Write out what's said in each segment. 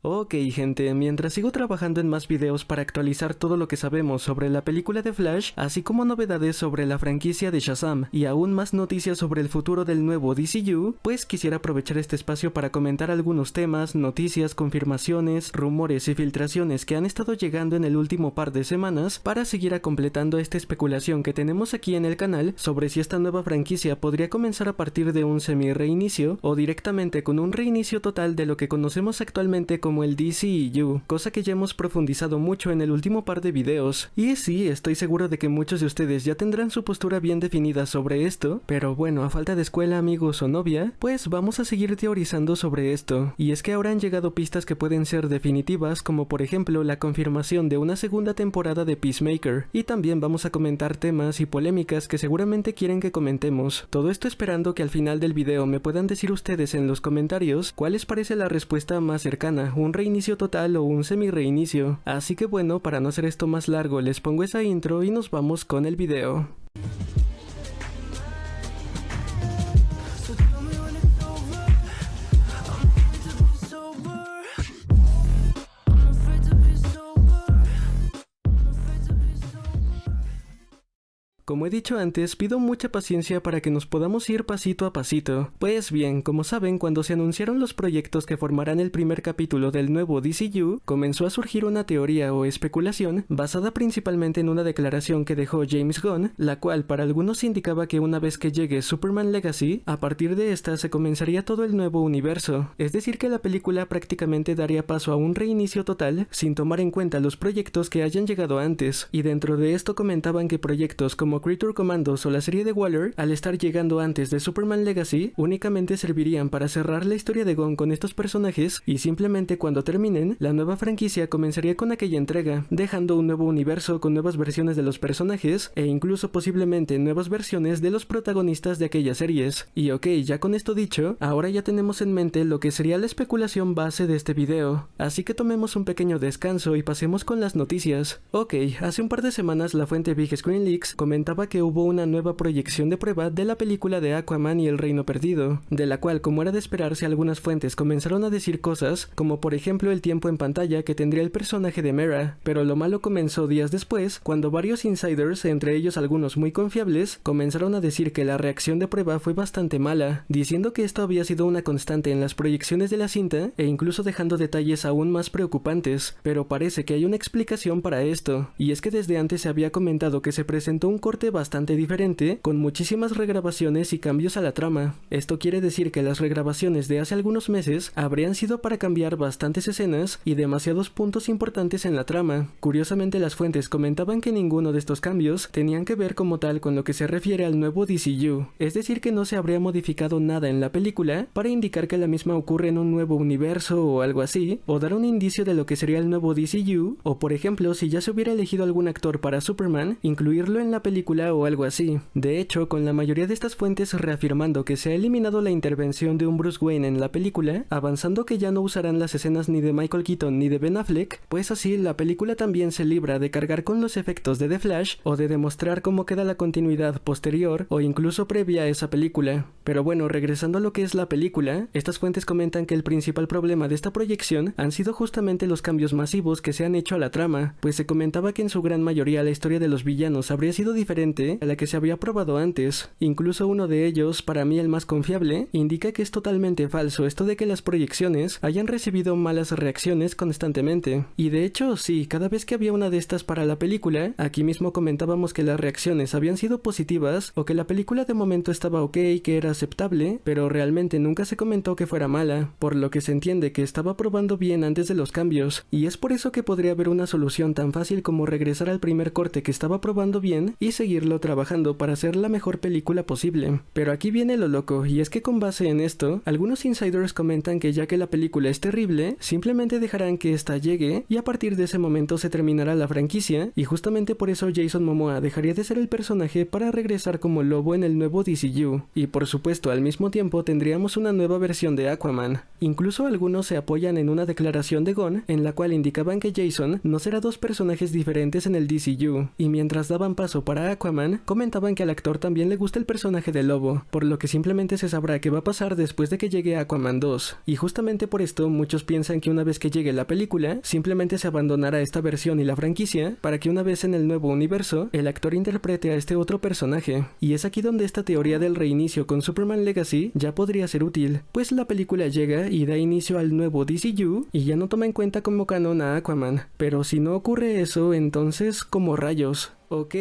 Ok gente, mientras sigo trabajando en más videos para actualizar todo lo que sabemos sobre la película de Flash, así como novedades sobre la franquicia de Shazam y aún más noticias sobre el futuro del nuevo DCU, pues quisiera aprovechar este espacio para comentar algunos temas, noticias, confirmaciones, rumores y filtraciones que han estado llegando en el último par de semanas para seguir completando esta especulación que tenemos aquí en el canal sobre si esta nueva franquicia podría comenzar a partir de un semi-reinicio o directamente con un reinicio total de lo que conocemos actualmente como el DCEU, cosa que ya hemos profundizado mucho en el último par de videos. Y sí, estoy seguro de que muchos de ustedes ya tendrán su postura bien definida sobre esto, pero bueno, a falta de escuela, amigos o novia, pues vamos a seguir teorizando sobre esto. Y es que ahora han llegado pistas que pueden ser definitivas, como por ejemplo la confirmación de una segunda temporada de Peacemaker, y también vamos a comentar temas y polémicas que seguramente quieren que comentemos. Todo esto esperando que al final del video me puedan decir ustedes en los comentarios cuál les parece la respuesta más cercana, un reinicio total o un semi-reinicio. Así que bueno, para no hacer esto más largo, les pongo esa intro y nos vamos con el video. Como he dicho antes, pido mucha paciencia para que nos podamos ir pasito a pasito. Pues bien, como saben, cuando se anunciaron los proyectos que formarán el primer capítulo del nuevo DCU, comenzó a surgir una teoría o especulación basada principalmente en una declaración que dejó James Gunn, la cual para algunos indicaba que una vez que llegue Superman Legacy, a partir de esta se comenzaría todo el nuevo universo, es decir que la película prácticamente daría paso a un reinicio total sin tomar en cuenta los proyectos que hayan llegado antes, y dentro de esto comentaban que proyectos como Creature Commandos o la serie de Waller, al estar llegando antes de Superman Legacy, únicamente servirían para cerrar la historia de Gunn con estos personajes y simplemente cuando terminen, la nueva franquicia comenzaría con aquella entrega, dejando un nuevo universo con nuevas versiones de los personajes e incluso posiblemente nuevas versiones de los protagonistas de aquellas series. Y ok, ya con esto dicho, ahora ya tenemos en mente lo que sería la especulación base de este video, así que tomemos un pequeño descanso y pasemos con las noticias. Ok, hace un par de semanas la fuente Big Screen Leaks comentaba que hubo una nueva proyección de prueba de la película de Aquaman y el Reino Perdido, de la cual, como era de esperarse, algunas fuentes comenzaron a decir cosas, como por ejemplo el tiempo en pantalla que tendría el personaje de Mera, pero lo malo comenzó días después, cuando varios insiders, entre ellos algunos muy confiables, comenzaron a decir que la reacción de prueba fue bastante mala, diciendo que esto había sido una constante en las proyecciones de la cinta, e incluso dejando detalles aún más preocupantes, pero parece que hay una explicación para esto, y es que desde antes se había comentado que se presentó un corte bastante diferente, con muchísimas regrabaciones y cambios a la trama. Esto quiere decir que las regrabaciones de hace algunos meses habrían sido para cambiar bastantes escenas y demasiados puntos importantes en la trama. Curiosamente, las fuentes comentaban que ninguno de estos cambios tenían que ver como tal con lo que se refiere al nuevo DCU, es decir que no se habría modificado nada en la película para indicar que la misma ocurre en un nuevo universo o algo así, o dar un indicio de lo que sería el nuevo DCU, o por ejemplo, si ya se hubiera elegido algún actor para Superman, incluirlo en la película o algo así. De hecho, con la mayoría de estas fuentes reafirmando que se ha eliminado la intervención de un Bruce Wayne en la película, avanzando que ya no usarán las escenas ni de Michael Keaton ni de Ben Affleck, pues así la película también se libra de cargar con los efectos de The Flash o de demostrar cómo queda la continuidad posterior o incluso previa a esa película. Pero bueno, regresando a lo que es la película, estas fuentes comentan que el principal problema de esta proyección han sido justamente los cambios masivos que se han hecho a la trama, pues se comentaba que en su gran mayoría la historia de los villanos habría sido diferente a la que se había probado antes. Incluso uno de ellos, para mí el más confiable, indica que es totalmente falso esto de que las proyecciones hayan recibido malas reacciones constantemente. Y de hecho, sí, cada vez que había una de estas para la película, aquí mismo comentábamos que las reacciones habían sido positivas o que la película de momento estaba ok, que era aceptable, pero realmente nunca se comentó que fuera mala, por lo que se entiende que estaba probando bien antes de los cambios, y es por eso que podría haber una solución tan fácil como regresar al primer corte que estaba probando bien y seguirlo trabajando para hacer la mejor película posible. Pero aquí viene lo loco, y es que con base en esto, algunos insiders comentan que ya que la película es terrible, simplemente dejarán que esta llegue y a partir de ese momento se terminará la franquicia, y justamente por eso Jason Momoa dejaría de ser el personaje para regresar como Lobo en el nuevo DCU, y por supuesto al mismo tiempo tendríamos una nueva versión de Aquaman. Incluso algunos se apoyan en una declaración de Gunn en la cual indicaban que Jason no será dos personajes diferentes en el DCU, y mientras daban paso para a Aquaman, comentaban que al actor también le gusta el personaje de Lobo, por lo que simplemente se sabrá qué va a pasar después de que llegue Aquaman 2. Y justamente por esto muchos piensan que una vez que llegue la película, simplemente se abandonará esta versión y la franquicia para que una vez en el nuevo universo, el actor interprete a este otro personaje. Y es aquí donde esta teoría del reinicio con Superman Legacy ya podría ser útil, pues la película llega y da inicio al nuevo DCU y ya no toma en cuenta como canon a Aquaman. Pero si no ocurre eso, entonces, ¿cómo rayos? Ok,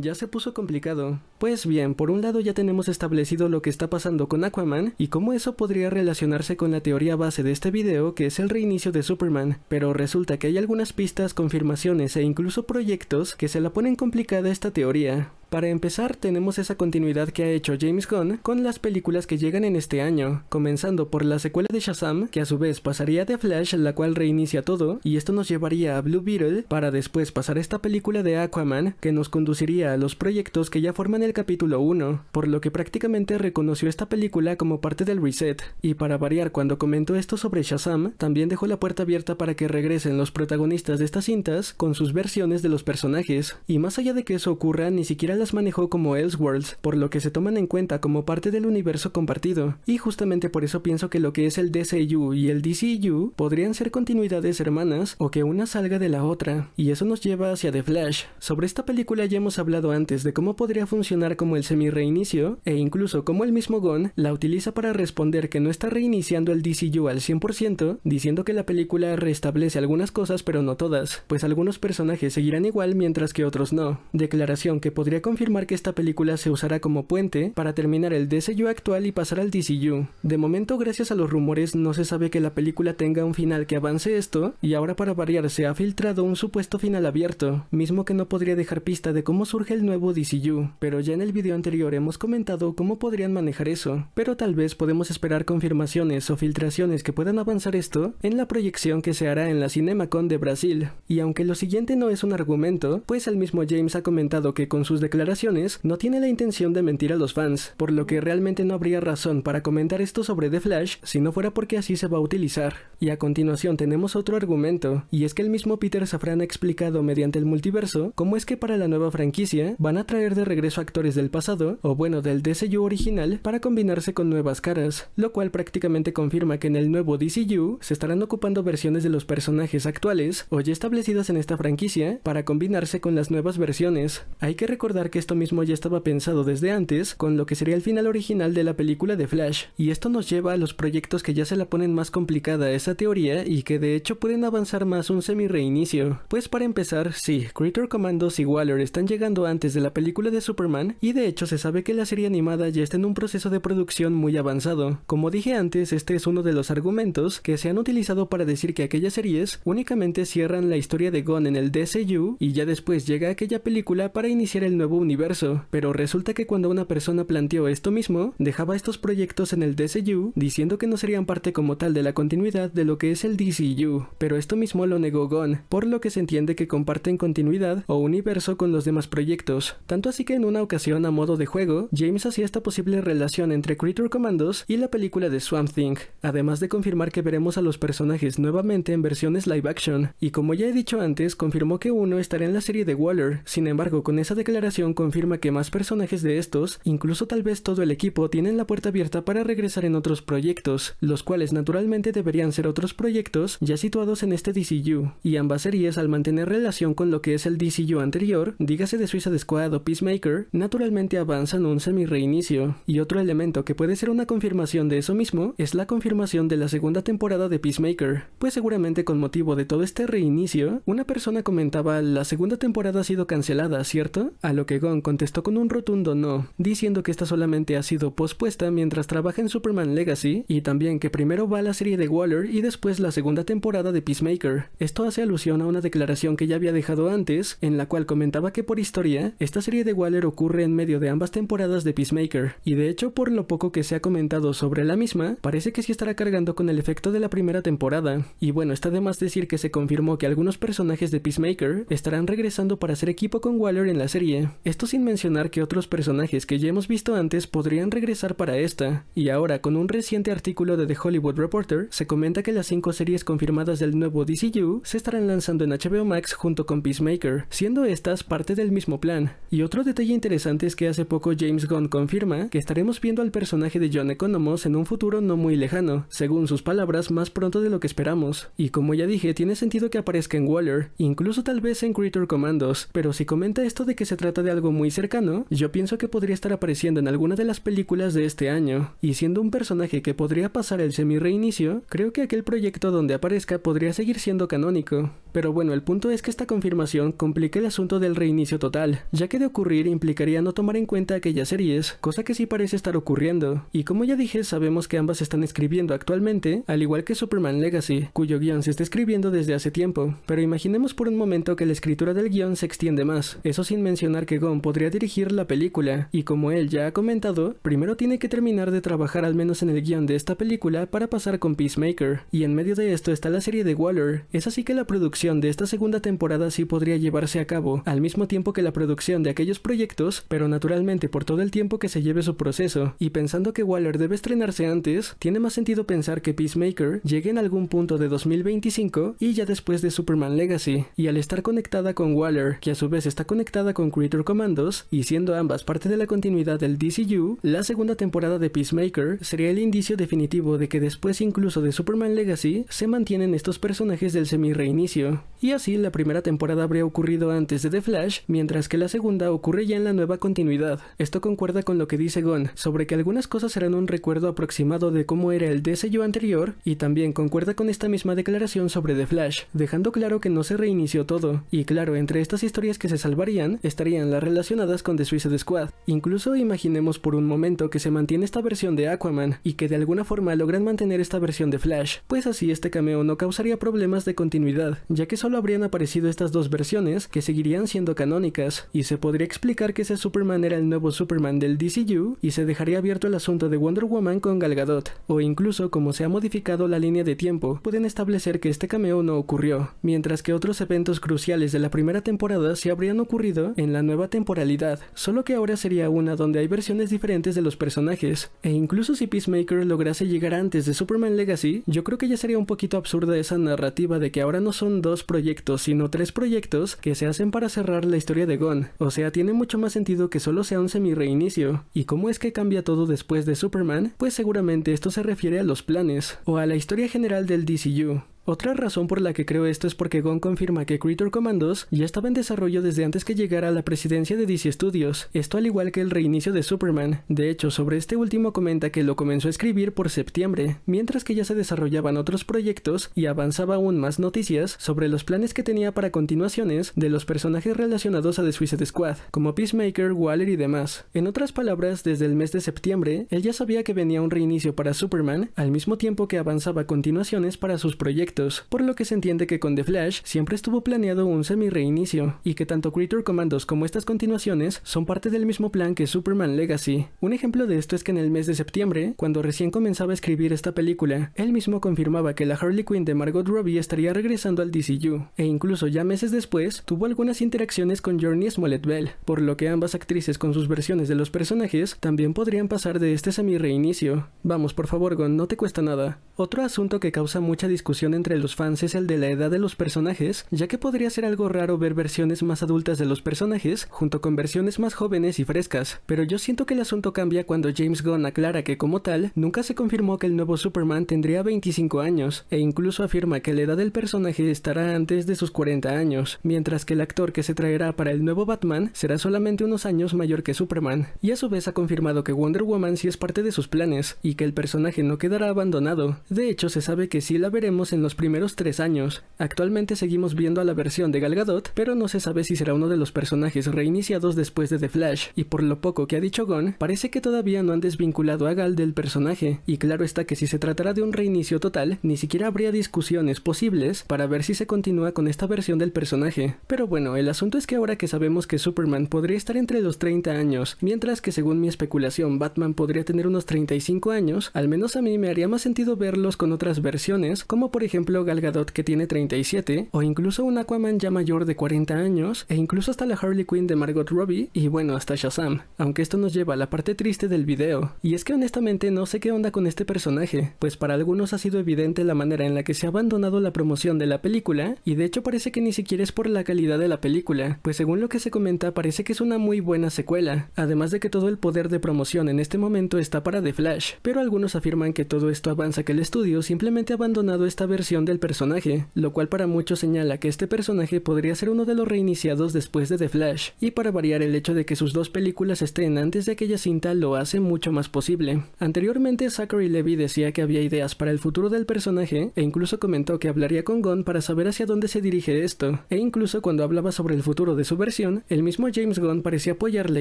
ya se puso complicado. Pues bien, por un lado ya tenemos establecido lo que está pasando con Aquaman y cómo eso podría relacionarse con la teoría base de este video, que es el reinicio de Superman, pero resulta que hay algunas pistas, confirmaciones e incluso proyectos que se la ponen complicada esta teoría. Para empezar, tenemos esa continuidad que ha hecho James Gunn con las películas que llegan en este año, comenzando por la secuela de Shazam, que a su vez pasaría de Flash, la cual reinicia todo, y esto nos llevaría a Blue Beetle, para después pasar esta película de Aquaman, que nos conduciría a los proyectos que ya forman el capítulo 1, por lo que prácticamente reconoció esta película como parte del reset. Y para variar, cuando comentó esto sobre Shazam, también dejó la puerta abierta para que regresen los protagonistas de estas cintas con sus versiones de los personajes, y más allá de que eso ocurra, ni siquiera las manejó como Elseworlds, por lo que se toman en cuenta como parte del universo compartido, y justamente por eso pienso que lo que es el DCU y el DCU podrían ser continuidades hermanas o que una salga de la otra, y eso nos lleva hacia The Flash. Sobre esta película ya hemos hablado antes de cómo podría funcionar como el semi-reinicio, e incluso cómo el mismo Gunn la utiliza para responder que no está reiniciando el DCU al 100%, diciendo que la película restablece algunas cosas pero no todas, pues algunos personajes seguirán igual mientras que otros no. Declaración que podría confirmar que esta película se usará como puente para terminar el DCU actual y pasar al DCU. De momento, gracias a los rumores, no se sabe que la película tenga un final que avance esto, y ahora para variar se ha filtrado un supuesto final abierto, mismo que no podría dejar pista de cómo surge el nuevo DCU, pero ya en el video anterior hemos comentado cómo podrían manejar eso, pero tal vez podemos esperar confirmaciones o filtraciones que puedan avanzar esto en la proyección que se hará en la CinemaCon de Brasil. Y aunque lo siguiente no es un argumento, pues el mismo James ha comentado que con sus declaraciones no tiene la intención de mentir a los fans, por lo que realmente no habría razón para comentar esto sobre The Flash si no fuera porque así se va a utilizar. Y a continuación tenemos otro argumento, y es que el mismo Peter Safran ha explicado mediante el multiverso cómo es que para la nueva franquicia van a traer de regreso actores del pasado, o bueno del DCU original, para combinarse con nuevas caras, lo cual prácticamente confirma que en el nuevo DCU se estarán ocupando versiones de los personajes actuales o ya establecidas en esta franquicia para combinarse con las nuevas versiones. Hay que recordar que esto mismo ya estaba pensado desde antes con lo que sería el final original de la película de Flash, y esto nos lleva a los proyectos que ya se la ponen más complicada esa teoría y que de hecho pueden avanzar más un semi-reinicio. Pues para empezar, sí, Creator Commandos y Waller están llegando antes de la película de Superman, y de hecho se sabe que la serie animada ya está en un proceso de producción muy avanzado. Como dije antes, este es uno de los argumentos que se han utilizado para decir que aquellas series únicamente cierran la historia de Gunn en el DCU y ya después llega aquella película para iniciar el nuevo universo, pero resulta que cuando una persona planteó esto mismo, dejaba estos proyectos en el DCU diciendo que no serían parte como tal de la continuidad de lo que es el DCU, pero esto mismo lo negó Gunn, por lo que se entiende que comparten continuidad o universo con los demás proyectos, tanto así que en una ocasión a modo de juego, James hacía esta posible relación entre Creator Commandos y la película de Swamp Thing, además de confirmar que veremos a los personajes nuevamente en versiones live action, y como ya he dicho antes, confirmó que uno estará en la serie de Waller. Sin embargo, con esa declaración confirma que más personajes de estos, incluso tal vez todo el equipo, tienen la puerta abierta para regresar en otros proyectos, los cuales naturalmente deberían ser otros proyectos ya situados en este DCU, y ambas series al mantener relación con lo que es el DCU anterior, dígase de Suicide Squad o Peacemaker, naturalmente avanzan un semi-reinicio. Y otro elemento que puede ser una confirmación de eso mismo es la confirmación de la segunda temporada de Peacemaker, pues seguramente con motivo de todo este reinicio, una persona comentaba: la segunda temporada ha sido cancelada, ¿cierto? A lo que Gunn contestó con un rotundo no, diciendo que esta solamente ha sido pospuesta mientras trabaja en Superman Legacy, y también que primero va la serie de Waller y después la segunda temporada de Peacemaker. Esto hace alusión a una declaración que ya había dejado antes, en la cual comentaba que por historia, esta serie de Waller ocurre ocurre en medio de ambas temporadas de Peacemaker, y de hecho por lo poco que se ha comentado sobre la misma, parece que sí estará cargando con el efecto de la primera temporada. Y bueno, está de más decir que se confirmó que algunos personajes de Peacemaker estarán regresando para hacer equipo con Waller en la serie. Esto sin mencionar que otros personajes que ya hemos visto antes podrían regresar para esta. Y ahora, con un reciente artículo de The Hollywood Reporter, se comenta que las 5 series confirmadas del nuevo DCU se estarán lanzando en HBO Max junto con Peacemaker, siendo estas parte del mismo plan. Y otro detalle interesante es que hace poco James Gunn confirma que estaremos viendo al personaje de John Economos en un futuro no muy lejano, según sus palabras, más pronto de lo que esperamos. Y como ya dije, tiene sentido que aparezca en Waller, incluso tal vez en Creature Commandos, pero si comenta esto de que se trata de algo muy cercano, yo pienso que podría estar apareciendo en alguna de las películas de este año, y siendo un personaje que podría pasar el semi-reinicio, creo que aquel proyecto donde aparezca podría seguir siendo canónico. Pero bueno, el punto es que esta confirmación complica el asunto del reinicio total, ya que de ocurrir implicaría no tomar en cuenta aquellas series, cosa que sí parece estar ocurriendo. Y como ya dije, sabemos que ambas están escribiendo actualmente, al igual que Superman Legacy, cuyo guión se está escribiendo desde hace tiempo, pero imaginemos por un momento que la escritura del guión se extiende más, eso sin mencionar que Gunn podría dirigir la película, y como él ya ha comentado, primero tiene que terminar de trabajar al menos en el guión de esta película para pasar con Peacemaker, y en medio de esto está la serie de Waller. Es así que la producción de esta segunda temporada sí podría llevarse a cabo, al mismo tiempo que la producción de aquellos proyectos, pero naturalmente por todo el tiempo que se lleve su proceso, y pensando que Waller debe estrenarse antes, tiene más sentido pensar que Peacemaker llegue en algún punto de 2025 y ya después de Superman Legacy, y al estar conectada con Waller, que a su vez está conectada con Creature Commandos, y siendo ambas parte de la continuidad del DCU, la segunda temporada de Peacemaker sería el indicio definitivo de que después incluso de Superman Legacy se mantienen estos personajes del semi-reinicio, y así la primera temporada habría ocurrido antes de The Flash, mientras que la segunda ocurre ya en la nueva continuidad. Esto concuerda con lo que dice Gunn, sobre que algunas cosas serán un recuerdo aproximado de cómo era el DCU anterior, y también concuerda con esta misma declaración sobre The Flash, dejando claro que no se reinició todo, y claro, entre estas historias que se salvarían, estarían las relacionadas con The Suicide Squad. Incluso imaginemos por un momento que se mantiene esta versión de Aquaman, y que de alguna forma logran mantener esta versión de Flash, pues así este cameo no causaría problemas de continuidad, ya que solo habrían aparecido estas dos versiones que seguirían siendo canónicas, y se podría explicar que ese Superman era el nuevo Superman del DCU, y se dejaría abierto el asunto de Wonder Woman con Gal Gadot, o incluso como se ha modificado la línea de tiempo, pueden establecer que este cameo no ocurrió, mientras que otros eventos cruciales de la primera temporada sí habrían ocurrido en la nueva temporalidad, solo que ahora sería una donde hay versiones diferentes de los personajes, e incluso si Peacemaker lograse llegar antes de Superman Legacy, yo creo que ya sería un poquito absurda esa narrativa de que ahora no son 2 proyectos sino 3 proyectos que se hacen para cerrar la historia de Gunn, o sea, tiene mucho más sentido que solo sea un semi-reinicio. ¿Y cómo es que cambia todo después de Superman? Pues seguramente esto se refiere a los planes, o a la historia general del DCU. Otra razón por la que creo esto es porque Gunn confirma que Creature Commandos ya estaba en desarrollo desde antes que llegara a la presidencia de DC Studios, esto al igual que el reinicio de Superman. De hecho, sobre este último comenta que lo comenzó a escribir por septiembre, mientras que ya se desarrollaban otros proyectos y avanzaba aún más noticias sobre los planes que tenía para continuaciones de los personajes relacionados a The Suicide Squad, como Peacemaker, Waller y demás. En otras palabras, desde el mes de septiembre, él ya sabía que venía un reinicio para Superman, al mismo tiempo que avanzaba continuaciones para sus proyectos, por lo que se entiende que con The Flash siempre estuvo planeado un semi-reinicio, y que tanto Creature Commandos como estas continuaciones son parte del mismo plan que Superman Legacy. Un ejemplo de esto es que en el mes de septiembre, cuando recién comenzaba a escribir esta película, él mismo confirmaba que la Harley Quinn de Margot Robbie estaría regresando al DCU, e incluso ya meses después tuvo algunas interacciones con Jurnee Smollett-Bell, por lo que ambas actrices con sus versiones de los personajes también podrían pasar de este semi-reinicio. Vamos, por favor, Gunn, no te cuesta nada. Otro asunto que causa mucha discusión entre los fans es el de la edad de los personajes, ya que podría ser algo raro ver versiones más adultas de los personajes junto con versiones más jóvenes y frescas, pero yo siento que el asunto cambia cuando James Gunn aclara que como tal, nunca se confirmó que el nuevo Superman tendría 25 años, e incluso afirma que la edad del personaje estará antes de sus 40 años, mientras que el actor que se traerá para el nuevo Batman será solamente unos años mayor que Superman, y a su vez ha confirmado que Wonder Woman sí es parte de sus planes, y que el personaje no quedará abandonado. De hecho, se sabe que sí la veremos en los primeros 3 años. Actualmente seguimos viendo a la versión de Gal Gadot, pero no se sabe si será uno de los personajes reiniciados después de The Flash, y por lo poco que ha dicho Gunn, parece que todavía no han desvinculado a Gal del personaje, y claro está que si se tratara de un reinicio total, ni siquiera habría discusiones posibles para ver si se continúa con esta versión del personaje. Pero bueno, el asunto es que ahora que sabemos que Superman podría estar entre los 30 años, mientras que según mi especulación Batman podría tener unos 35 años, al menos a mí me haría más sentido verlos con otras versiones, como por ejemplo Gal Gadot que tiene 37, o incluso un Aquaman ya mayor de 40 años, e incluso hasta la Harley Quinn de Margot Robbie, y bueno, hasta Shazam, aunque esto nos lleva a la parte triste del video, y es que honestamente no sé qué onda con este personaje, pues para algunos ha sido evidente la manera en la que se ha abandonado la promoción de la película, y de hecho parece que ni siquiera es por la calidad de la película, pues según lo que se comenta parece que es una muy buena secuela, además de que todo el poder de promoción en este momento está para The Flash, pero algunos afirman que todo esto avanza que el estudio simplemente ha abandonado esta versión del personaje, lo cual para muchos señala que este personaje podría ser uno de los reiniciados después de The Flash, y para variar el hecho de que sus dos películas estén antes de aquella cinta lo hace mucho más posible. Anteriormente Zachary Levi decía que había ideas para el futuro del personaje, e incluso comentó que hablaría con Gunn para saber hacia dónde se dirige esto, e incluso cuando hablaba sobre el futuro de su versión, el mismo James Gunn parecía apoyar la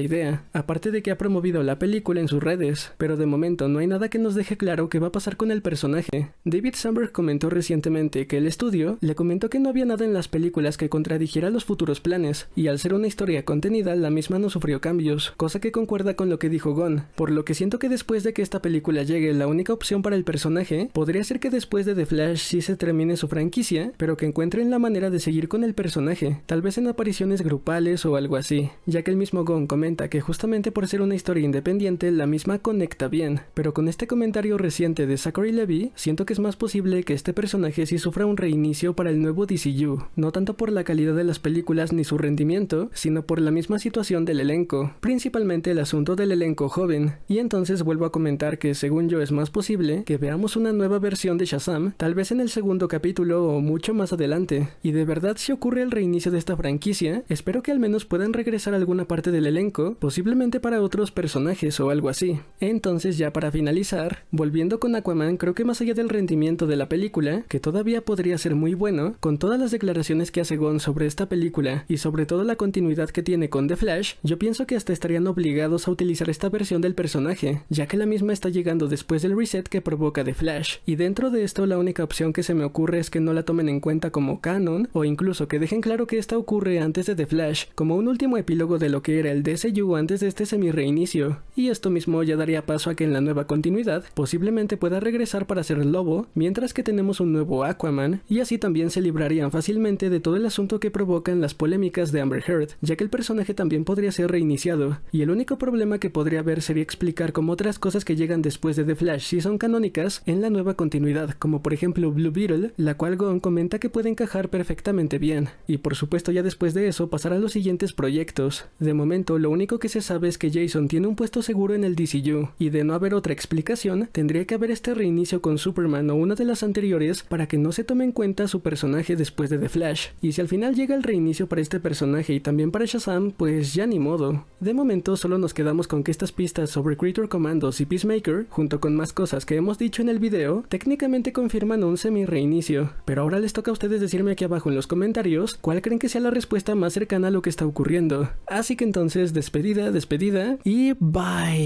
idea, aparte de que ha promovido la película en sus redes, pero de momento no hay nada que nos deje claro qué va a pasar con el personaje. David Sandberg comentó recientemente que el estudio le comentó que no había nada en las películas que contradijera los futuros planes, y al ser una historia contenida, la misma no sufrió cambios, cosa que concuerda con lo que dijo Gunn, por lo que siento que después de que esta película llegue, la única opción para el personaje podría ser que después de The Flash sí se termine su franquicia, pero que encuentren la manera de seguir con el personaje, tal vez en apariciones grupales o algo así, ya que el mismo Gunn comenta que justamente por ser una historia independiente, la misma conecta bien, pero con este comentario reciente de Zachary Levi, siento que es más posible que este personaje sí sufra un reinicio para el nuevo DCU, no tanto por la calidad de las películas ni su rendimiento, sino por la misma situación del elenco, principalmente el asunto del elenco joven, y entonces vuelvo a comentar que según yo es más posible que veamos una nueva versión de Shazam, tal vez en el segundo capítulo o mucho más adelante, y de verdad si ocurre el reinicio de esta franquicia, espero que al menos puedan regresar alguna parte del elenco, posiblemente para otros personajes o algo así. Entonces ya para finalizar, volviendo con Aquaman, creo que más allá del rendimiento de la película, que todavía podría ser muy bueno, con todas las declaraciones que hace Gunn sobre esta película y sobre todo la continuidad que tiene con The Flash, yo pienso que hasta estarían obligados a utilizar esta versión del personaje, ya que la misma está llegando después del reset que provoca The Flash, y dentro de esto la única opción que se me ocurre es que no la tomen en cuenta como canon, o incluso que dejen claro que esta ocurre antes de The Flash, como un último epílogo de lo que era el DCU antes de este semi-reinicio, y esto mismo ya daría paso a que en la nueva continuidad posiblemente pueda regresar para ser Lobo, mientras que tenemos un nuevo Aquaman, y así también se librarían fácilmente de todo el asunto que provocan las polémicas de Amber Heard, ya que el personaje también podría ser reiniciado, y el único problema que podría haber sería explicar cómo otras cosas que llegan después de The Flash sí son canónicas en la nueva continuidad, como por ejemplo Blue Beetle, la cual Gunn comenta que puede encajar perfectamente bien, y por supuesto ya después de eso pasar a los siguientes proyectos. De momento lo único que se sabe es que Jason tiene un puesto seguro en el DCU, y de no haber otra explicación, tendría que haber este reinicio con Superman o una de las anteriores para que no se tome en cuenta su personaje después de The Flash, y si al final llega el reinicio para este personaje y también para Shazam, pues ya ni modo. De momento solo nos quedamos con que estas pistas sobre Creator Commandos y Peacemaker, junto con más cosas que hemos dicho en el video, técnicamente confirman un semi-reinicio, pero ahora les toca a ustedes decirme aquí abajo en los comentarios cuál creen que sea la respuesta más cercana a lo que está ocurriendo. Así que entonces, despedida y bye.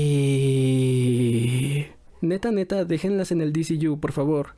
Neta, déjenlas en el DCU, por favor.